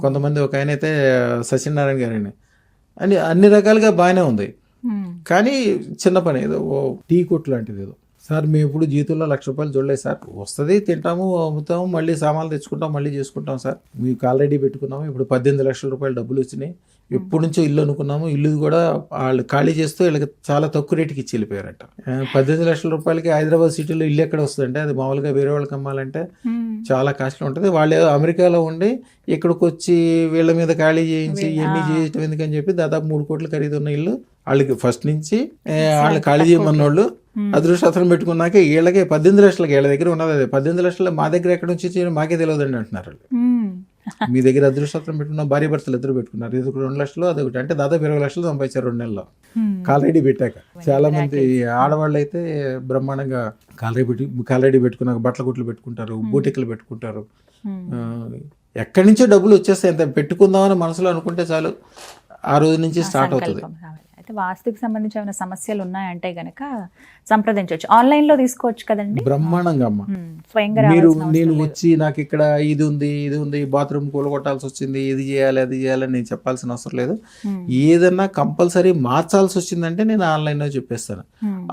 కొంతమంది ఒక ఆయన అయితే సత్యనారాయణ గారని అని అన్ని రకాలుగా బాగానే ఉంది. కానీ చిన్న పని ఏదో టీ కొట్టు లాంటిది ఏదో. సార్ మేము ఎప్పుడు జీవితంలో ₹1,00,000 చూడలేదు సార్. వస్తుంది, తింటాము, అమ్ముతాము, మళ్ళీ సామాన్లు తెచ్చుకుంటాం, మళ్ళీ చేసుకుంటాం సార్. మీకు ఆల్రెడీ పెట్టుకున్నాము, ఇప్పుడు ₹18 లక్షల డబ్బులు వచ్చినాయి. ఎప్పటి నుంచో ఇల్లు అనుకున్నాము, ఇల్లు కూడా వాళ్ళు ఖాళీ చేస్తూ వీళ్ళకి చాలా తక్కువ రేటుకి ఇచ్చి వెళ్ళిపోయారంట. ₹18 లక్షలకి హైదరాబాద్ సిటీలో ఇల్లు ఎక్కడ వస్తుందంటే, అది మామూలుగా వేరే వాళ్ళకి అమ్మాలంటే చాలా కాస్ట్లీ ఉంటుంది. వాళ్ళు ఏదో అమెరికాలో ఉండి ఇక్కడికి వచ్చి వీళ్ళ మీద ఖాళీ చేయించి ఇవన్నీ చేయటం ఎందుకని చెప్పి దాదాపు 3 కోట్ల ఖరీదు ఉన్న ఇల్లు వాళ్ళకి ఫస్ట్ నుంచి వాళ్ళు ఖాళీ చేయమన్నోళ్ళు అదృష్టం పెట్టుకున్నాక వీళ్ళకి 18 లక్షలకి వీళ్ళ దగ్గర ఉన్నది. అదే 18 లక్షలు మా దగ్గర ఎక్కడ నుంచి మాకే తెలియదండి అంటున్నారు. మీ దగ్గర అదృష్టం పెట్టుకున్న భార్య భర్తలు ఇద్దరు పెట్టుకున్నారు, ఇది 2 లక్షలు, అదొకటి, అంటే దాదాపు 20 లక్షలు సంపాదించారు 2 నెలల్లో కాలరెడీ పెట్టాక. చాలా మంది ఆడవాళ్ళు అయితే బ్రహ్మాండంగా కాలరెడీ పెట్టుకున్నాక బట్టల గుట్లు పెట్టుకుంటారు, బూటికలు పెట్టుకుంటారు. ఎక్కడి నుంచో డబ్బులు వచ్చేస్తాయి. ఎంత పెట్టుకుందామని మనసులో అనుకుంటే చాలు, ఆ రోజు నుంచి స్టార్ట్ అవుతుంది. అయితే వాస్తుకి సంబంధించి ఏమైనా సమస్యలు ఉన్నాయంటే గనక సంప్రదించవచ్చు. ఆన్లైన్లో తీసుకోవచ్చు కదండి బ్రహ్మాండంగా. అమ్మ స్వయంగా నేను వచ్చి నాకు ఇక్కడ ఇది ఉంది, బాత్రూమ్ కూలగొట్టాల్సి వచ్చింది, ఇది చేయాలి, అది చేయాలని నేను చెప్పాల్సిన అవసరం లేదు. ఏదన్నా కంపల్సరీ మార్చాల్సి వచ్చిందంటే నేను ఆన్లైన్లో చెప్పేస్తాను.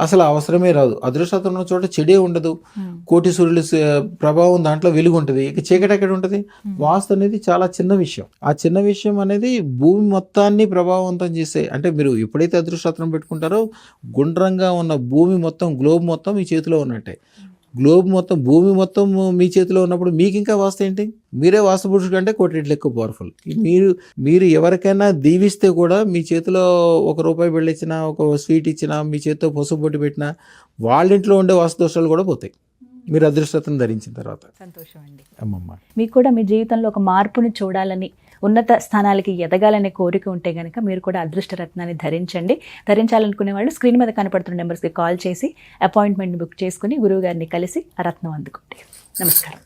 అసలు అవసరమే రాదు. అదృష్టం ఉన్న చోట చెడే ఉండదు, కోటి సూర్యుల ప్రభావం దాంట్లో వెలుగు ఉంటుంది, ఇక చీకటి ఎక్కడ ఉంటుంది. వాస్తు అనేది చాలా చిన్న విషయం. ఆ చిన్న విషయం అనేది భూమి మొత్తాన్ని ప్రభావవంతం చేసే, అంటే మీరు ఎప్పుడైతే అదృష్టం పెట్టుకుంటారో గుండ్రంగా ఉన్న భూమి మొత్తం, గ్లోబ్ మొత్తం మీ చేతిలో ఉన్నట్టే. గ్లోబ్ మొత్తం, భూమి మొత్తం మీ చేతిలో ఉన్నప్పుడు మీకు ఇంకా వాస్తు ఏంటి? మీరే వాస్తు పురుషుడు కంటే కోటి రెట్లు ఎక్కువ పవర్ఫుల్. మీరు ఎవరికైనా దీవిస్తే కూడా మీ చేతిలో ₹1 బిళ్ళ ఇచ్చినా, ఒక స్వీట్ ఇచ్చినా, మీ చేతితో పసుపు బొట్టు పెట్టినా వాళ్ళ ఇంట్లో ఉండే వాస్తు దోషాలు కూడా పోతాయి మీరు అదృష్టం ధరించిన తర్వాత. సంతోషం అండి. అమ్మమ్మ, మీకు కూడా మీ జీవితంలో ఒక మార్పుని చూడాలని, ఉన్నత స్థానాలకి ఎదగాలనే కోరిక ఉంటే కనుక మీరు కూడా అదృష్టరత్నాన్ని ధరించండి. ధరించాలనుకునే వాళ్ళు స్క్రీన్ మీద కనపడుతున్న నెంబర్స్కి కాల్ చేసి అపాయింట్మెంట్ బుక్ చేసుకుని గురువు గారిని కలిసి ఆ రత్నం అందుకోండి. నమస్కారం.